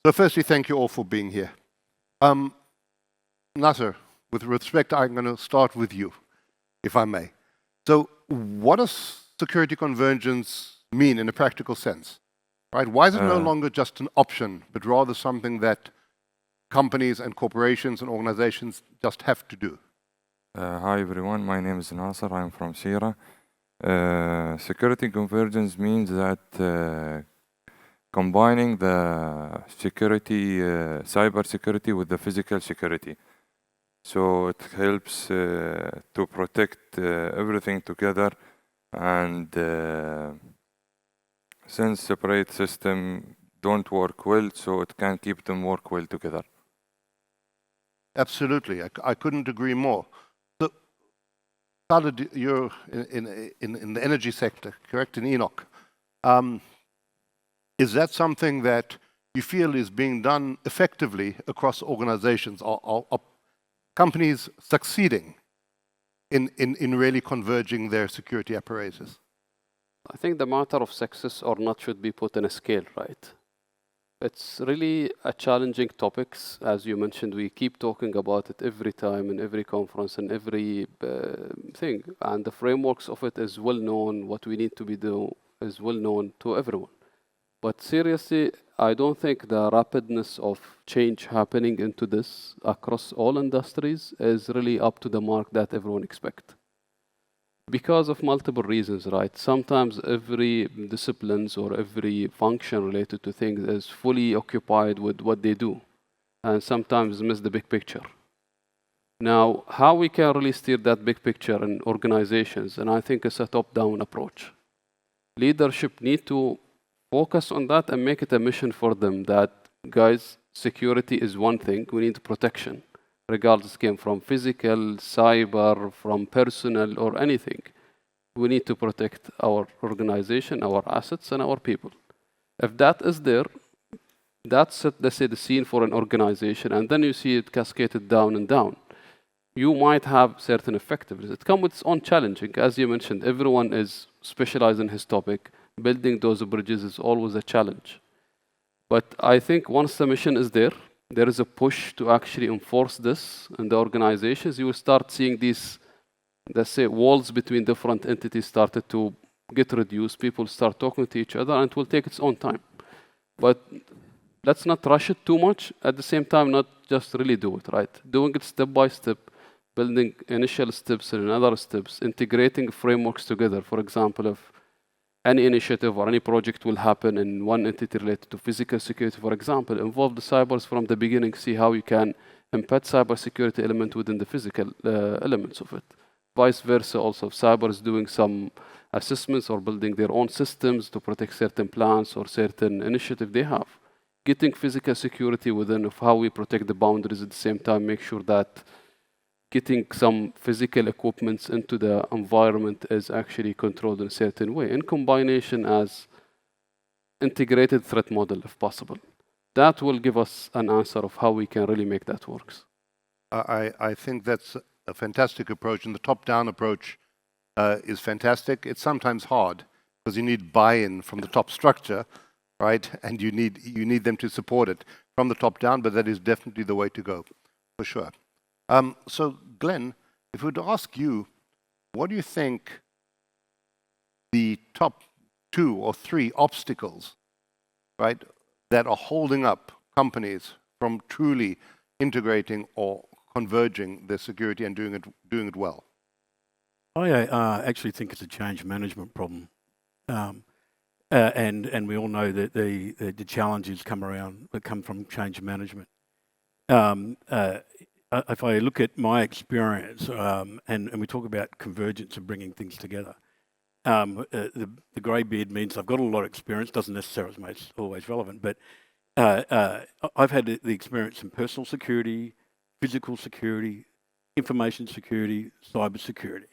So firstly, thank you all for being here. Nasser, with respect, I'm going to start with you, if I may. So what does security convergence mean in a practical sense? Right? Why is it no longer just an option, but rather something that companies and corporations and organizations just have to do? Hi everyone, my name is Nasser, I'm from Sira. Security convergence means that combining the security, cyber security with the physical security. So it helps to protect everything together, and since separate system don't work well, so it can keep them work well together. Absolutely, I couldn't agree more. So, Khalid, you're in the energy sector, correct, in Enoch. Is that something that you feel is being done effectively across organizations? Are companies succeeding in really converging their security apparatus? I think the matter of success or not should be put in a scale, right? It's really a challenging topic. As you mentioned, we keep talking about it every time in every conference and every thing. And the frameworks of it is well known. What we need to be doing is well known to everyone. But seriously, I don't think the rapidness of change happening into this across all industries is really up to the mark that everyone expects. Because of multiple reasons, right? Sometimes every disciplines or every function related to things is fully occupied with what they do, and sometimes miss the big picture. Now, how we can really steer that big picture in organizations, and I think it's a top-down approach. Leadership need to focus on that and make it a mission for them that, guys, security is one thing, we need protection. Regardless it came from physical, cyber, from personal, or anything. We need to protect our organization, our assets, and our people. If that is there, that's, let's say, the scene for an organization, and then you see it cascaded down and down. You might have certain effectiveness. It comes with its own challenging. As you mentioned, everyone is specialized in his topic. Building those bridges is always a challenge. But I think once the mission is there is a push to actually enforce this in the organizations. You will start seeing these, let's say, walls between different entities started to get reduced. People start talking to each other, and it will take its own time. But let's not rush it too much. At the same time, not just really do it, right? Doing it step by step, building initial steps and other steps, integrating frameworks together. For example, if any initiative or any project will happen in one entity related to physical security, for example, involve the cybers from the beginning, see how you can embed cybersecurity element within the physical elements of it. Vice versa, also, if cyber is doing some assessments or building their own systems to protect certain plans or certain initiative they have. Getting physical security within of how we protect the boundaries at the same time, make sure that getting some physical equipments into the environment is actually controlled in a certain way, in combination as integrated threat model, if possible. That will give us an answer of how we can really make that work. I think that's a fantastic approach, and the top-down approach is fantastic. It's sometimes hard, because you need buy-in from the top structure, right? And you need them to support it from the top down, but that is definitely the way to go, for sure. So, Glenn, if we were to ask you, what do you think the top 2 or 3 obstacles, right, that are holding up companies from truly integrating or converging their security and doing it well? I actually think it's a change management problem, and we all know that the challenges come from change management. If I look at my experience, and we talk about convergence and bringing things together, the grey beard means I've got a lot of experience, doesn't necessarily make it always relevant, but I've had the experience in personal security, physical security, information security, cyber security.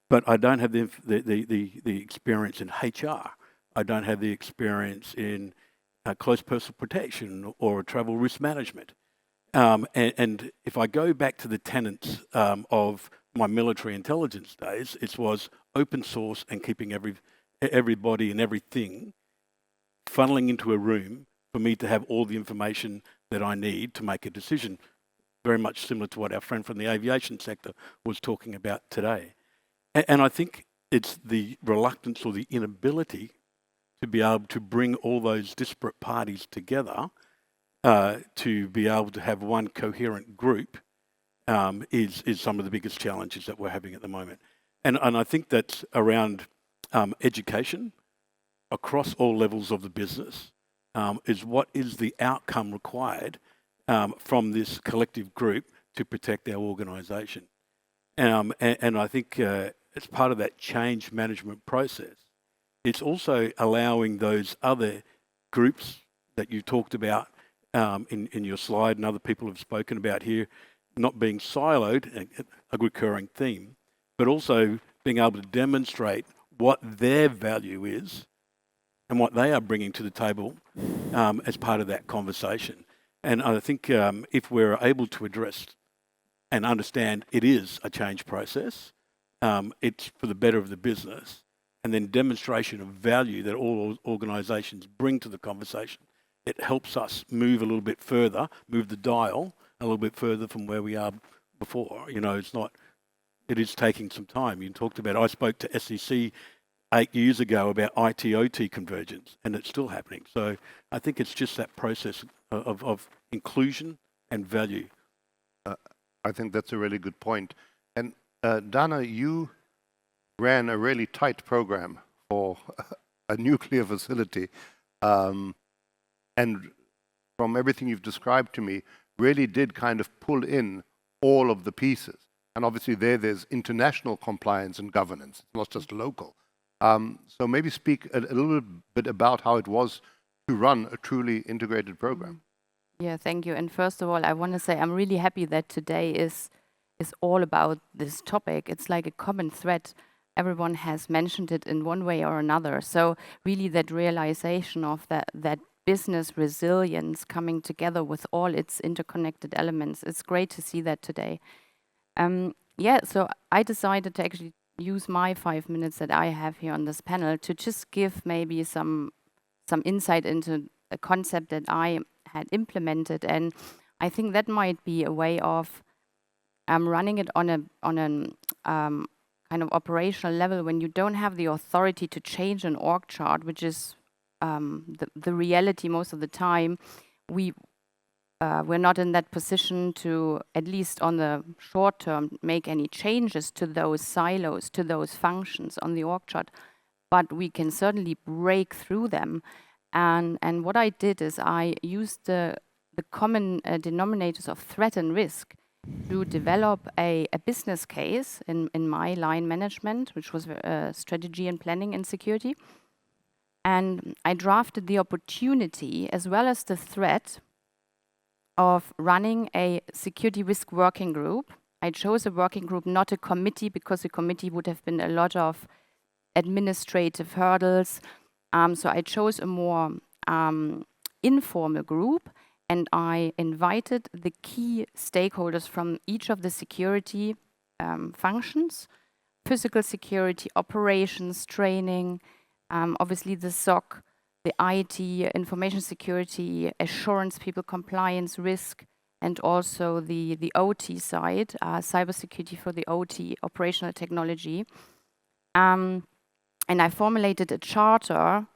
But I don't have the experience in HR. I don't have the experience in close personal protection or travel risk management. And if I go back to the tenets of my military intelligence days, it was open source and keeping everybody and everything funneling into a room for me to have all the information that I need to make a decision. Very much similar to what our friend from the aviation sector was talking about today. And I think it's the reluctance or the inability to be able to bring all those disparate parties together to be able to have one coherent group is some of the biggest challenges that we're having at the moment. And I think that's around education across all levels of the business is what is the outcome required from this collective group to protect our organisation. And I think as part of that change management process, it's also allowing those other groups that you talked about in your slide and other people have spoken about here, not being siloed, a recurring theme, but also being able to demonstrate what their value is and what they are bringing to the table as part of that conversation. And I think if we're able to address and understand it is a change process, it's for the better of the business, and then demonstration of value that all organisations bring to the conversation, it helps us move a little bit further, move the dial a little bit further from where we are before. You know, it is taking some time. You talked about, I spoke to SEC 8 years ago about IT-OT convergence, and it's still happening. So I think it's just that process of inclusion and value. I think that's a really good point. And Dana, you ran a really tight program for a nuclear facility. And from everything you've described to me, really did kind of pull in all of the pieces. And obviously there's international compliance and governance. It's not just local. So maybe speak a little bit about how it was to run a truly integrated program. Yeah, thank you. And first of all, I want to say I'm really happy that today is all about this topic. It's like a common thread. Everyone has mentioned it in one way or another. So really that realization of that business resilience coming together with all its interconnected elements, it's great to see that today. So I decided to actually use my 5 minutes that I have here on this panel to just give maybe some insight into a concept that I had implemented, and I think that might be a way of running it on a kind of operational level when you don't have the authority to change an org chart, which is the reality most of the time. We're not in that position to, at least on the short term, make any changes to those silos, to those functions on the org chart, but we can certainly break through them. And what I did is I used the common denominators of threat and risk to develop a business case in my line management, which was strategy and planning and security. And I drafted the opportunity as well as the threat of running a security risk working group. I chose a working group, not a committee, because a committee would have been a lot of administrative hurdles. So I chose a more informal group, and I invited the key stakeholders from each of the security functions: physical security, operations, training, obviously the SOC, the IT, information security, assurance people, compliance, risk, and also the OT side, cybersecurity for the OT, operational technology. And I formulated a charter.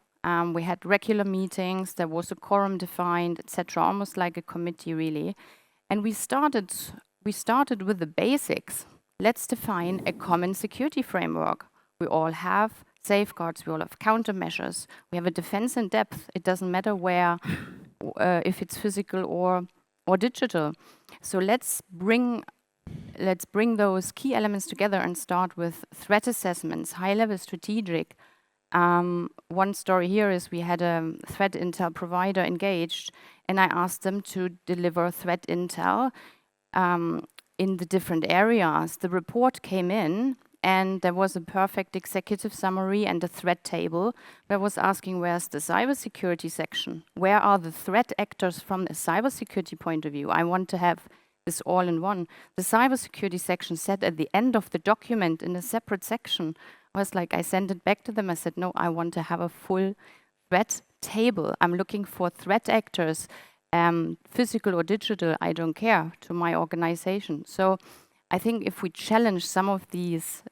We had regular meetings, there was a quorum defined, etc., almost like a committee really. And we started with the basics. Let's define a common security framework. We all have safeguards, we all have countermeasures, we have a defense in depth. It doesn't matter where, if it's physical or digital. So let's bring those key elements together and start with threat assessments, high-level strategic. One story here is we had a threat intel provider engaged, and I asked them to deliver threat intel in the different areas. The report came in, and there was a perfect executive summary and a threat table. I was asking, where's the cybersecurity section? Where are the threat actors from a cybersecurity point of view? I want to have this all in one. The cybersecurity section said at the end of the document in a separate section. I was like, I sent it back to them. I said, no, I want to have a full threat table. I'm looking for threat actors, physical or digital, I don't care, to my organization. So I think if we challenge some of these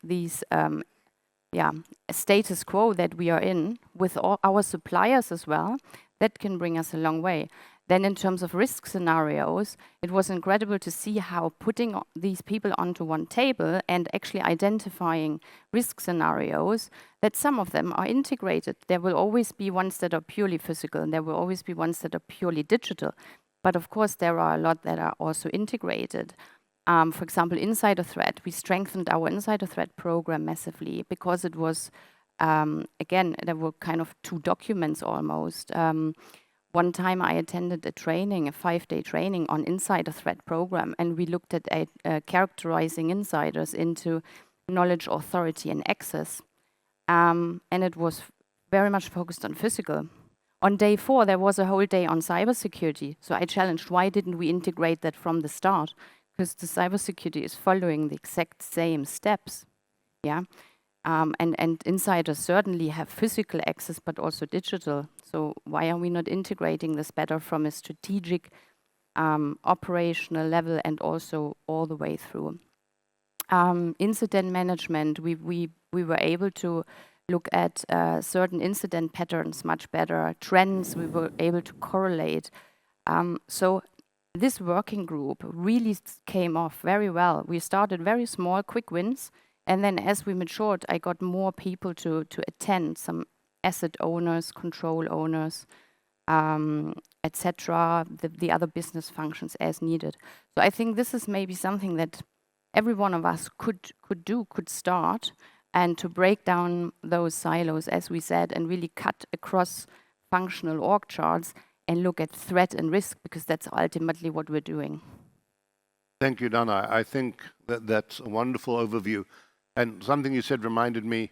status quo that we are in with all our suppliers as well, that can bring us a long way. Then in terms of risk scenarios, it was incredible to see how putting these people onto one table and actually identifying risk scenarios, that some of them are integrated. There will always be ones that are purely physical, and there will always be ones that are purely digital. But of course, there are a lot that are also integrated. For example, insider threat. We strengthened our insider threat program massively because it was, again, there were kind of two documents almost. One time I attended a training, a 5-day training on insider threat program, and we looked at characterizing insiders into knowledge, authority, and access. And it was very much focused on physical. On day 4, there was a whole day on cybersecurity. So I challenged, why didn't we integrate that from the start? Because the cybersecurity is following the exact same steps. Yeah. And insiders certainly have physical access, but also digital. So why are we not integrating this better from a strategic, operational level and also all the way through? Incident management, we were able to look at certain incident patterns much better, trends we were able to correlate. So this working group really came off very well. We started very small, quick wins. And then as we matured, I got more people to attend, some asset owners, control owners, etc., the other business functions as needed. So I think this is maybe something that every one of us could start, and to break down those silos, as we said, and really cut across functional org charts and look at threat and risk, because that's ultimately what we're doing. Thank you, Dana. I think that's a wonderful overview. And something you said reminded me,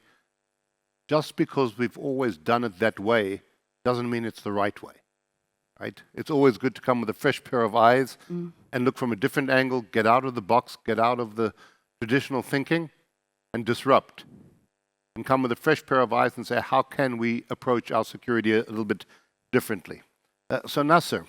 just because we've always done it that way doesn't mean it's the right way, right? It's always good to come with a fresh pair of eyes and look from a different angle, get out of the box, get out of the traditional thinking and disrupt. And come with a fresh pair of eyes and say, how can we approach our security a little bit differently? So Nasser,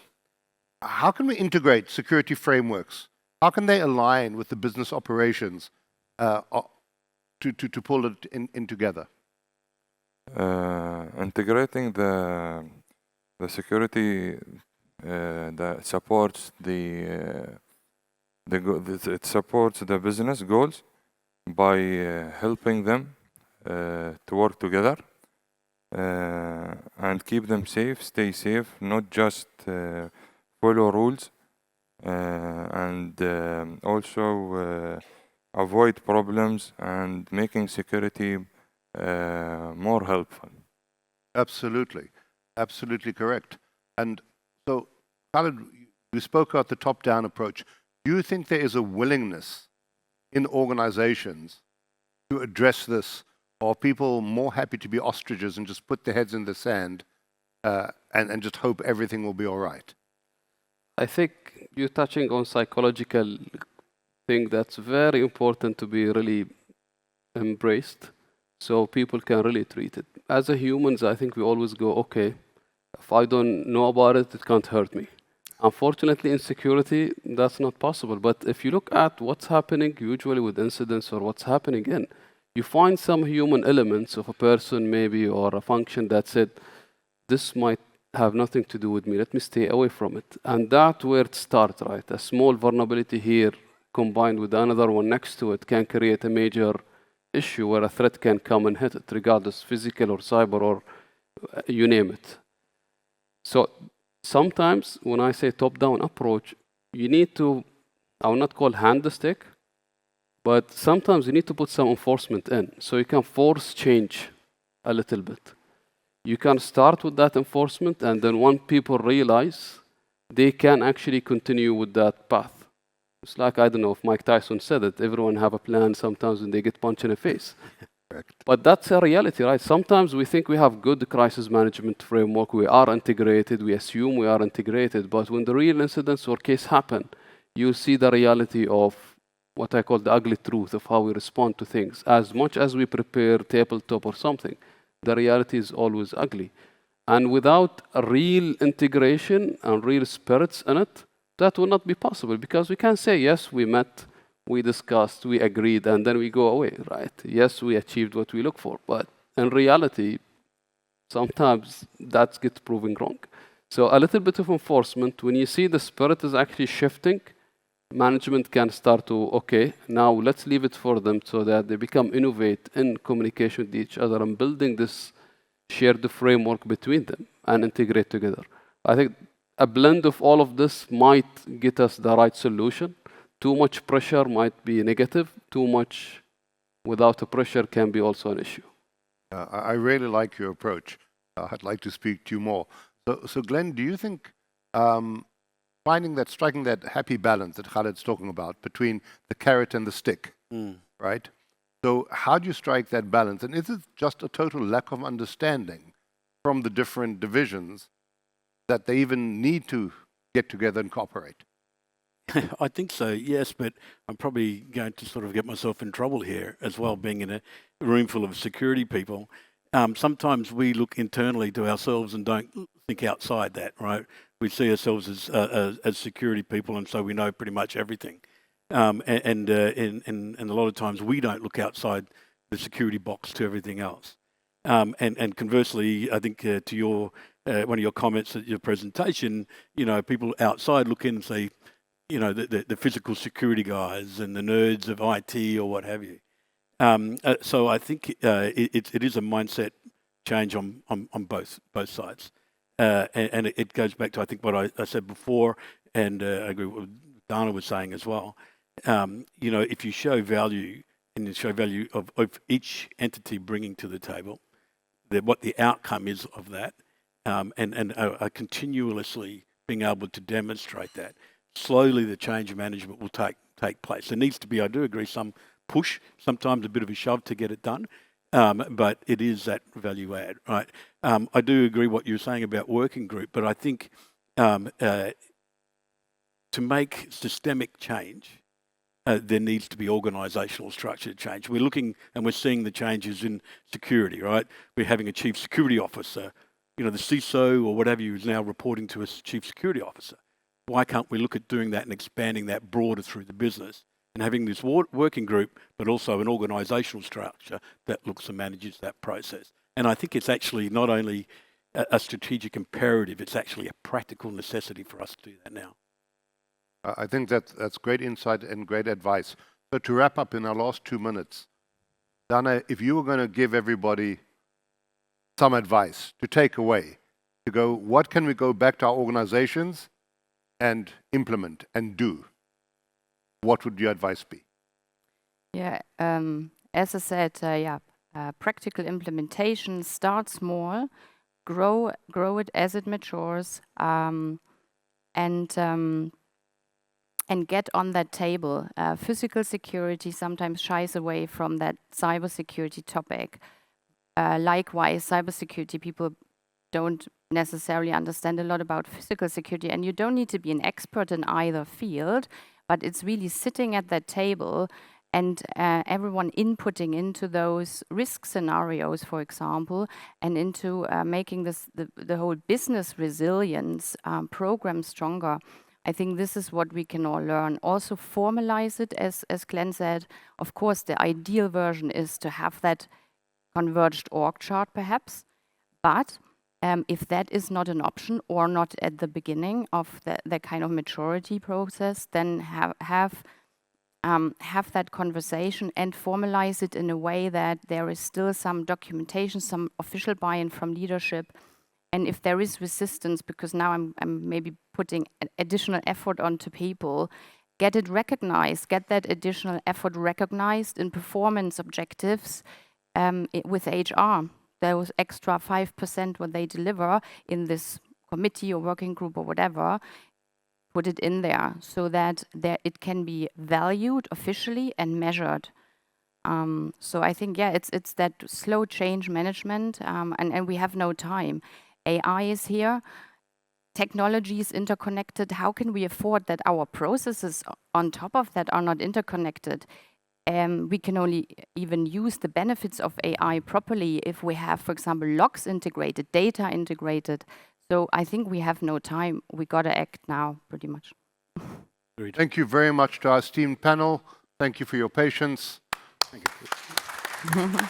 how can we integrate security frameworks? How can they align with the business operations to pull it in together? Integrating the security that supports it supports the business goals by helping them to work together and keep them safe, stay safe, not just follow rules, and also avoid problems and making security more helpful. Absolutely. Absolutely correct. And so, Khalid, you spoke about the top-down approach. Do you think there is a willingness in organizations to address this, or are people more happy to be ostriches and just put their heads in the sand and just hope everything will be all right? I think you're touching on psychological thing that's very important to be really embraced, so people can really treat it. As a humans, I think we always go, okay, if I don't know about it, it can't hurt me. Unfortunately, in security, that's not possible. But if you look at what's happening usually with incidents or what's happening in, you find some human elements of a person maybe or a function that said, this might have nothing to do with me, let me stay away from it. And that's where it starts, right? A small vulnerability here combined with another one next to it can create a major issue where a threat can come and hit it, regardless physical or cyber or you name it. So sometimes when I say top-down approach, you need to, I will not call hand the stick, but sometimes you need to put some enforcement in so you can force change a little bit. You can start with that enforcement, and then when people realize, they can actually continue with that path. It's like, I don't know if Mike Tyson said it, everyone have a plan sometimes when they get punched in the face. But that's a reality, right? Sometimes we think we have good crisis management framework, we are integrated, we assume we are integrated, but when the real incidents or case happen, you see the reality of what I call the ugly truth of how we respond to things. As much as we prepare tabletop or something, the reality is always ugly. And without a real integration and real spirits in it, that will not be possible, because we can't say, yes, we met, we discussed, we agreed, and then we go away, right? Yes, we achieved what we look for, but in reality, sometimes that gets proven wrong. So a little bit of enforcement, when you see the spirit is actually shifting, management can start to, okay, now let's leave it for them so that they become innovate in communication with each other and building this shared framework between them and integrate together. I think a blend of all of this might get us the right solution. Too much pressure might be negative. Too much without the pressure can be also an issue. I really like your approach. I'd like to speak to you more. So Glenn, do you think striking that happy balance that Khalid's talking about between the carrot and the stick, right? So how do you strike that balance? And is it just a total lack of understanding from the different divisions that they even need to get together and cooperate? I think so, yes, but I'm probably going to sort of get myself in trouble here as well, being in a room full of security people. Sometimes we look internally to ourselves and don't think outside that, right? We see ourselves as security people, and so we know pretty much everything. And a lot of times we don't look outside the security box to everything else. And conversely, I think to your one of your comments at your presentation, you know, people outside look in and say, you know, the physical security guys and the nerds of IT or what have you. So I think it is a mindset change on both sides. And it goes back to, I think, what I said before, and I agree with what Dana was saying as well. You know, if you show value and you show value of each entity bringing to the table, what the outcome is of that, and are continuously being able to demonstrate that, slowly the change management will take place. There needs to be, I do agree, some push, sometimes a bit of a shove to get it done, but it is that value add, right? I do agree what you're saying about working group, but I think to make systemic change, there needs to be organisational structure change. We're looking and we're seeing the changes in security, right? We're having a chief security officer, you know, the CISO or whatever you is now reporting to us chief security officer. Why can't we look at doing that and expanding that broader through the business and having this working group, but also an organisational structure that looks and manages that process? And I think it's actually not only a strategic imperative, it's actually a practical necessity for us to do that now. I think that's great insight and great advice. So to wrap up in our last 2 minutes, Dana, if you were going to give everybody some advice to take away, to go, what can we go back to our organizations and implement and do, what would your advice be? Yeah, as I said, practical implementation, start small, grow it as it matures, and get on that table. Physical security sometimes shies away from that cybersecurity topic. Likewise, cybersecurity people don't necessarily understand a lot about physical security, and you don't need to be an expert in either field, but it's really sitting at that table and everyone inputting into those risk scenarios, for example, and into making the whole business resilience program stronger. I think this is what we can all learn. Also formalize it, as Glenn said. Of course, the ideal version is to have that converged org chart, perhaps. But if that is not an option or not at the beginning of the kind of maturity process, then have that conversation and formalize it in a way that there is still some documentation, some official buy-in from leadership. And if there is resistance, because now I'm maybe putting additional effort onto people, get it recognized, get that additional effort recognized in performance objectives with HR. Those extra 5% what they deliver in this committee or working group or whatever, put it in there so that it can be valued officially and measured. So I think, yeah, it's that slow change management, and we have no time. AI is here, technology is interconnected. How can we afford that our processes on top of that are not interconnected? we can only even use the benefits of AI properly if we have, for example, logs integrated, data integrated. So I think we have no time. We got to act now, pretty much. Thank you very much to our esteemed panel. Thank you for your patience. Thank you.